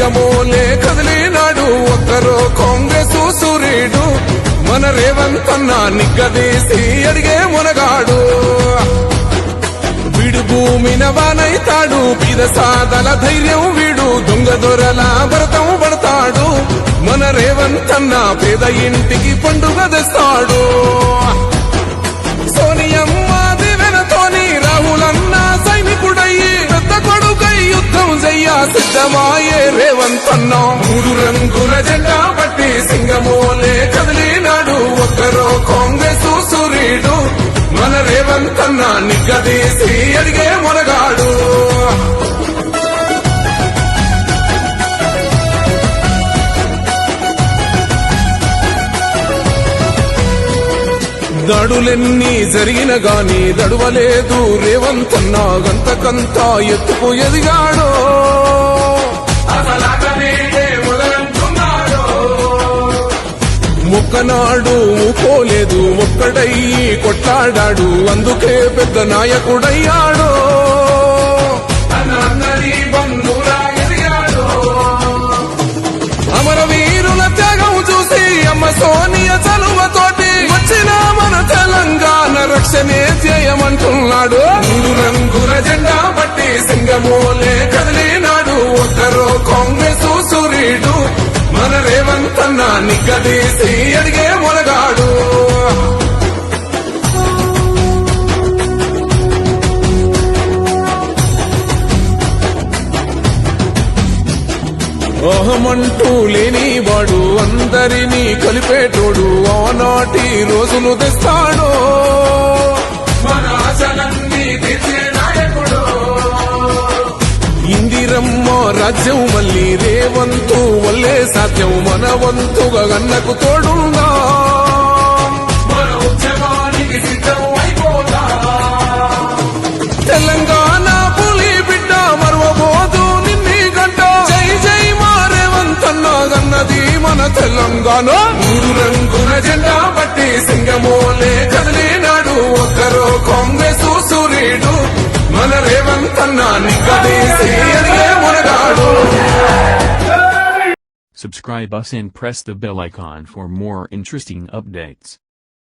సింగమోలే కదిలినాడు ఒక్కరో కాంగ్రెస్ సూర్యుడు మన రేవంత్ అన్న నిగ్గదీసి అడిగే మునగాడు వీడు భూమిన వానైతాడు పీద సాదల ధైర్యం వీడు దొంగ దొరల భరతం పడతాడు మన రేవంత్ అన్న పేద ఇంటికి పండుగ తెస్తాడు సోనియమ్మ దివెనతోని రాహులన్న సైనికుడయ్యి పెద్ద కొడుకై యుద్ధం చెయ్య సిద్ధమాయే రేవంత్ అన్న మూడు రంగుల జెండా పట్టి సింగమోలే కదిలినాడు ఒక్కరో కాంగ్రెస్ సూర్యుడు మన రేవంత్ అన్న నిగ్గదీసి అడిగే మునగాడు దాడులెన్ని జరిగిన గాని దడువలేదు రేవంత్ అన్న గంతకంతా ఎత్తుకు ఎదిగాడో ఒక్కనాడు ఊకోలేదు ఒక్కడయ్యి కొట్లాడాడు అందుకే పెద్ద నాయకుడయ్యాడు అమరవీరుల త్యాగం చూసి అమ్మ సోనియ చలువతోటి వచ్చిన మన తెలంగాణ రక్షణే చేయమంటున్నాడు మూడు రంగుల జెండా పట్టి సింగమోలే కదిలినాడు ఒక్కరో కాంగ్రెస్ సూర్యుడు మన రేవంత్ అన్న నిగ్గదీసి అడిగే మునగాడు అహమంటూ లేనివాడు అందరినీ కలిపేటోడు ఆనాటి రోజులు తెస్తాడు మన ఆశలన్నీ తీర్చే నాయకుడు ఇందిరమ్మ రాజ్యం మళ్ళీ రేవంతు వల్లే సాధ్యం మన వంతుగా గన్నకు తోడుందా మన ఉద్యమానికి సిద్ధం అయిపోతా తెలంగాణ పులి బిడ్డ మరవబోదు నిన్ని గంట జై జై మా రేవంత్ అన్న గన్నది మన తెలంగాణ మూడు రంగుల జెండా పట్టి సింగమోలే కదిలినాడు ఒక్కరో కాంగ్రెస్ సూర్యుడు మన రేవంత్ అన్న నిగ్గదీసి అడిగే మునగాడు Subscribe us and press the bell icon for more interesting updates.